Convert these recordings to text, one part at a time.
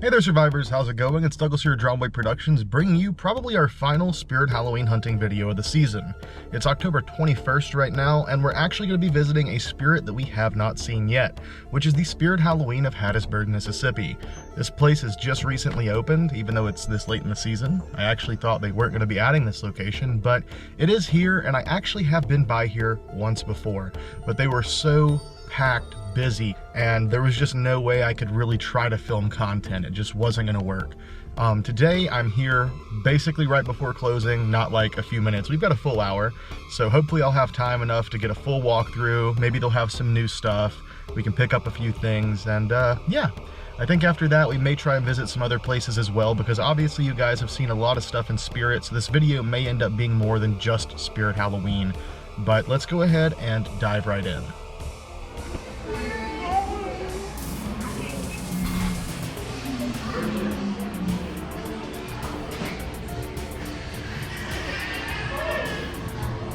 Hey there survivors, how's it going? It's Douglas here at Dromway Productions, bringing you probably our final Spirit Halloween hunting video of the season. It's October 21st right now, and we're actually going to be visiting a spirit that we have not seen yet, which is the Spirit Halloween of Hattiesburg, Mississippi. This place has just recently opened, even though it's this late in the season. I actually thought they weren't going to be adding this location, but it is here, and I actually have been by here once before, but they were so packed, busy, and there was just no way I could really try to film content. It just wasn't gonna work. Today I'm here basically right before closing, not like a few minutes. We've got a full hour, so hopefully I'll have time enough to get a full walkthrough. Maybe they'll have some new stuff. We can pick up a few things, and yeah. I think after that we may try and visit some other places as well, because obviously you guys have seen a lot of stuff in Spirit, so this video may end up being more than just Spirit Halloween. But let's go ahead and dive right in.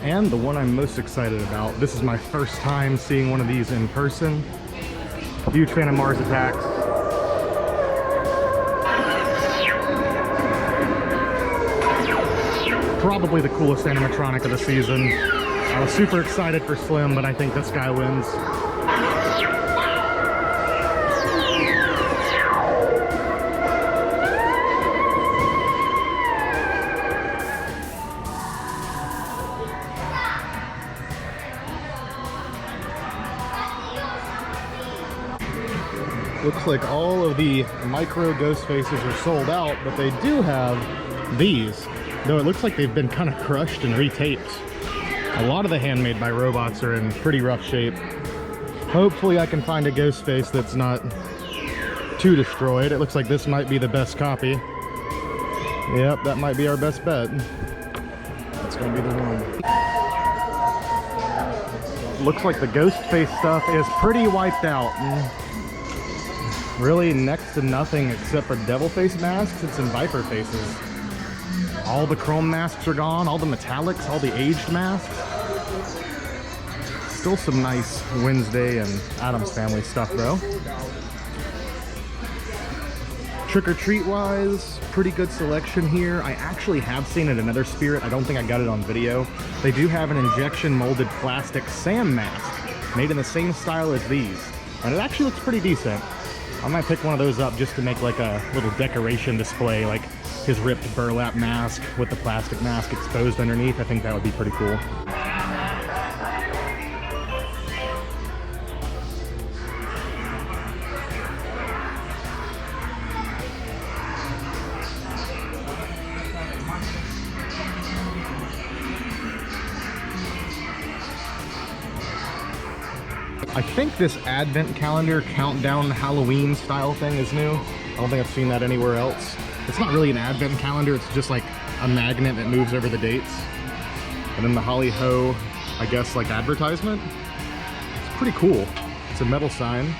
And the one I'm most excited about, this is my first time seeing one of these in person. Huge fan of Mars Attacks. Probably the coolest animatronic of the season. I was super excited for Slim, but I think this guy wins. Looks like all of the micro ghost faces are sold out, but they do have these, though it looks like they've been kind of crushed and retaped. A lot of the handmade by robots are in pretty rough shape. Hopefully I can find a ghost face that's not too destroyed. It looks like this might be the best copy. Yep, that might be our best bet. That's gonna be the one. Looks like the ghost face stuff is pretty wiped out. Really next to nothing except for devil face masks and some viper faces. All the chrome masks are gone, all the metallics, all the aged masks. Still some nice Wednesday and Addams Family stuff though. Trick or treat wise, pretty good selection here. I actually have seen it in another Spirit. I don't think I got it on video. They do have an injection molded plastic Sam mask made in the same style as these. And it actually looks pretty decent. I might pick one of those up just to make like a little decoration display, like his ripped burlap mask with the plastic mask exposed underneath. I think that would be pretty cool. I think this advent calendar countdown Halloween style thing is new. I don't think I've seen that anywhere else. It's not really an advent calendar, it's just like a magnet that moves over the dates. And then the Holly Ho, I guess, like advertisement. It's pretty cool. It's a metal sign.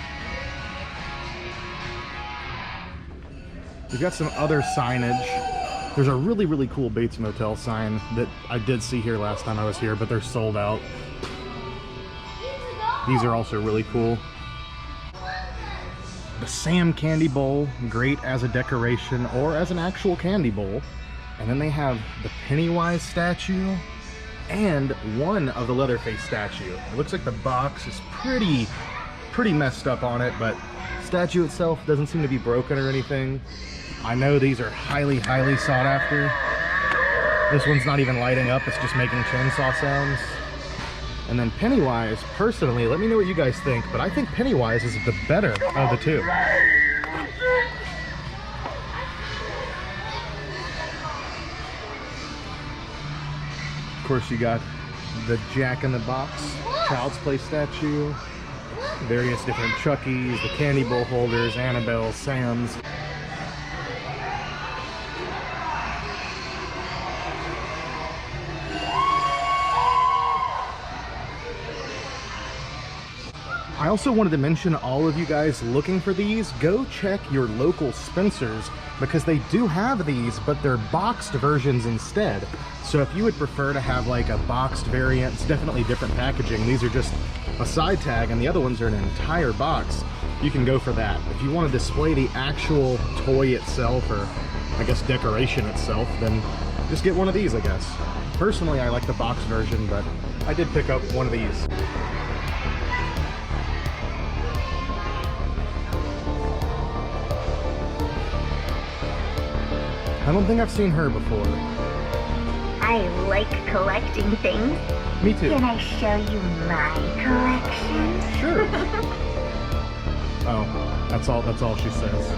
We've got some other signage. There's a really, really cool Bates Motel sign that I did see here last time I was here, but they're sold out. These are also really cool. The Sam candy bowl, great as a decoration or as an actual candy bowl. And then they have the Pennywise statue and one of the Leatherface statue. It looks like the box is pretty messed up on it, but the statue itself doesn't seem to be broken or anything. I know these are highly, highly sought after. This one's not even lighting up, it's just making chainsaw sounds. And then Pennywise, personally, let me know what you guys think, but I think Pennywise is the better of the two. Of course, you got the Jack in the Box Child's Play statue, various different Chuckies, the candy bowl holders, Annabelle, Sam's. I also wanted to mention, all of you guys looking for these, go check your local Spencer's, because they do have these, but they're boxed versions instead. So if you would prefer to have like a boxed variant, it's definitely different packaging. These are just a side tag, and the other ones are an entire box. you can go for that. If you want to display the actual toy itself, or I guess decoration itself, then just get one of these, I guess. Personally, I like the box version, but I did pick up one of these. I don't think I've seen her before. I like collecting things. Me too. Can I show you my collection? Sure. Oh, that's all she says.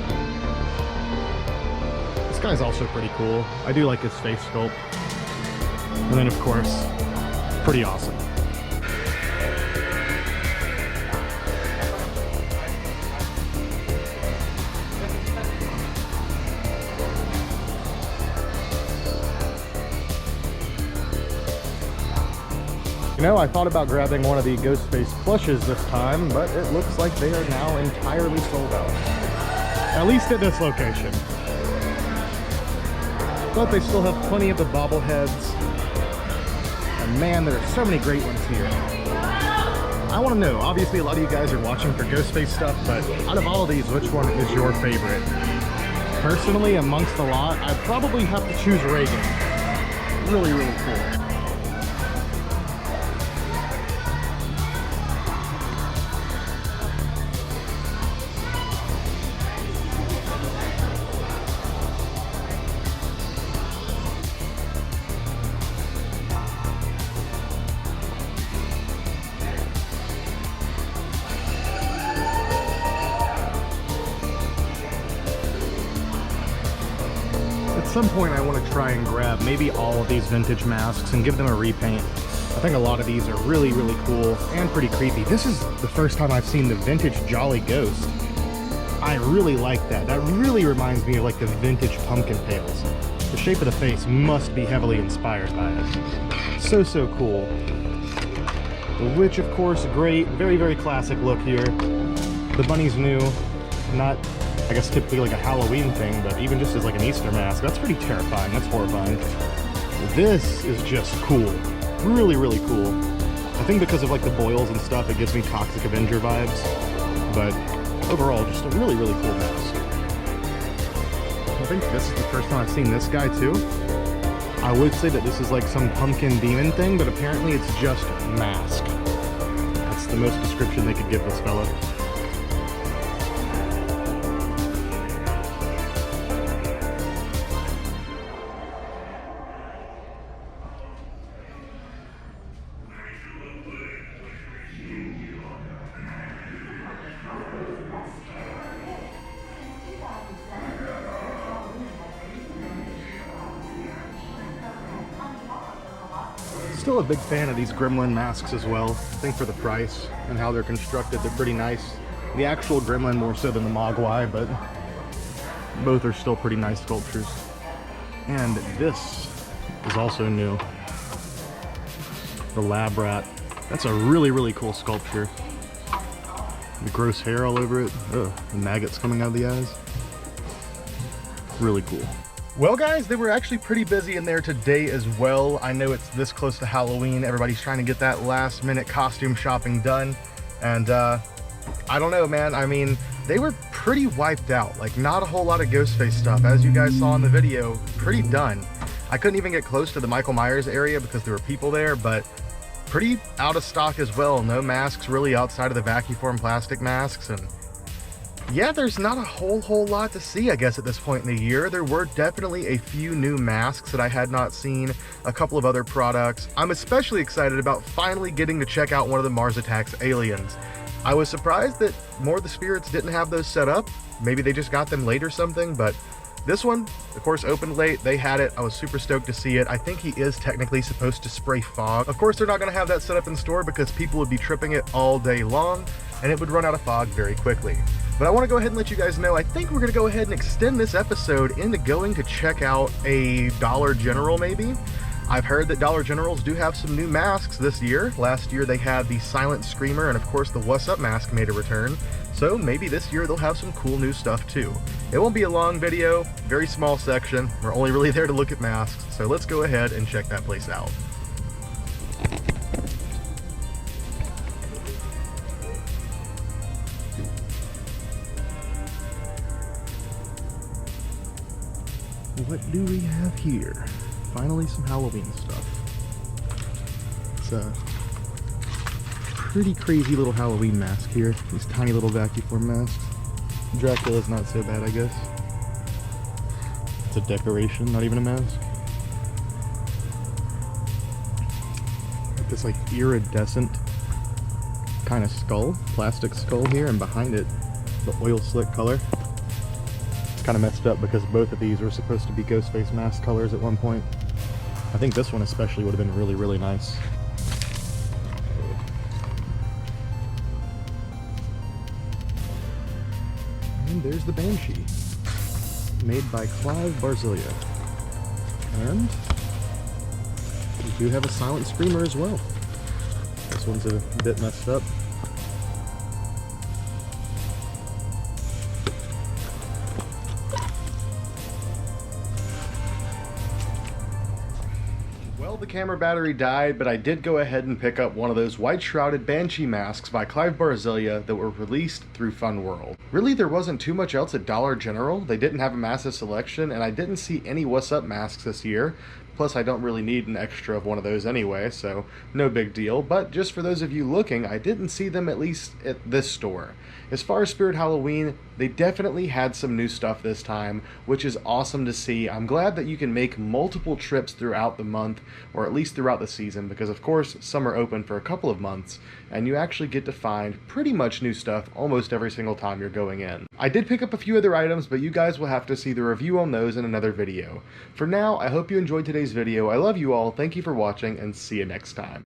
This guy's also pretty cool. I do like his face sculpt. And then of course, pretty awesome. You know, I thought about grabbing one of the Ghostface plushes this time, but it looks like they are now entirely sold out. At least at this location. But they still have plenty of the bobbleheads. And man, there are so many great ones here. I want to know, obviously a lot of you guys are watching for Ghostface stuff, but out of all of these, which one is your favorite? Personally, amongst a lot, I'd probably have to choose Reagan. Really, really cool. At some point I want to try and grab maybe all of these vintage masks and give them a repaint. I think a lot of these are really, really cool and pretty creepy. This is the first time I've seen the vintage Jolly Ghost. I really like that. That really reminds me of like the vintage pumpkin tails. The shape of the face must be heavily inspired by it. So, so cool. The witch, of course, great. Very, very classic look here. The bunny's new. Not, I guess, typically like a Halloween thing, but even just as like an Easter mask, that's pretty terrifying. That's horrifying. This is just cool. Really, really cool. I think because of like the boils and stuff, it gives me Toxic Avenger vibes. But overall, just a really, really cool mask. I think this is the first time I've seen this guy too. I would say that this is like some pumpkin demon thing, but apparently it's just mask. That's the most description they could give this fella. Still a big fan of these Gremlin masks as well. I think for the price and how they're constructed, they're pretty nice. The actual Gremlin more so than the Mogwai, but both are still pretty nice sculptures. And this is also new. The Lab Rat. That's a really, really cool sculpture. The gross hair all over it. Ugh, the maggots coming out of the eyes. Really cool. Well guys, they were actually pretty busy in there today as well. I know it's this close to Halloween. Everybody's trying to get that last minute costume shopping done. And I don't know, man. I mean, they were pretty wiped out. Like, not a whole lot of Ghostface stuff. As you guys saw in the video, pretty done. I couldn't even get close to the Michael Myers area because there were people there, but pretty out of stock as well. No masks really outside of the vacuum plastic masks. And yeah, there's not a whole lot to see, I guess, at this point in the year. There were definitely a few new masks that I had not seen, a couple of other products. I'm especially excited about finally getting to check out one of the Mars Attacks aliens. I was surprised that more of the spirits didn't have those set up. Maybe they just got them late or something, but this one, of course, opened late. They had it. I was super stoked to see it. I think he is technically supposed to spray fog. Of course, they're not going to have that set up in store because people would be tripping it all day long, and it would run out of fog very quickly. But I want to go ahead and let you guys know, I think we're going to go ahead and extend this episode into going to check out a Dollar General maybe. I've heard that Dollar Generals do have some new masks this year. Last year they had the Silent Screamer, and of course the What's Up mask made a return. So maybe this year they'll have some cool new stuff too. It won't be a long video, very small section. We're only really there to look at masks. So let's go ahead and check that place out. what do we have here? Finally some Halloween stuff. It's a pretty crazy little Halloween mask here. These tiny little vacuum form masks. Dracula's not so bad, I guess. It's a decoration, not even a mask. Like this like iridescent kind of skull, plastic skull here, and behind it, the oil slick color. It's kind of messed up because both of these were supposed to be Ghostface mask colors at one point. I think this one especially would have been really, really nice. And there's the Banshee, made by Clive Barzilia. And we do have a Silent Screamer as well. This one's a bit messed up. Well, the camera battery died, but I did go ahead and pick up one of those white shrouded Banshee masks by Clive Barzilia that were released through Fun World. Really, there wasn't too much else at Dollar General. They didn't have a massive selection, and I didn't see any What's Up masks this year. Plus, I don't really need an extra of one of those anyway, so no big deal. But just for those of you looking, I didn't see them at least at this store. As far as Spirit Halloween, they definitely had some new stuff this time, which is awesome to see. I'm glad that you can make multiple trips throughout the month, or at least throughout the season, because of course, some are open for a couple of months, and you actually get to find pretty much new stuff almost every single time you're going in. I did pick up a few other items, but you guys will have to see the review on those in another video. For now, I hope you enjoyed today's video. I love you all, thank you for watching, and see you next time.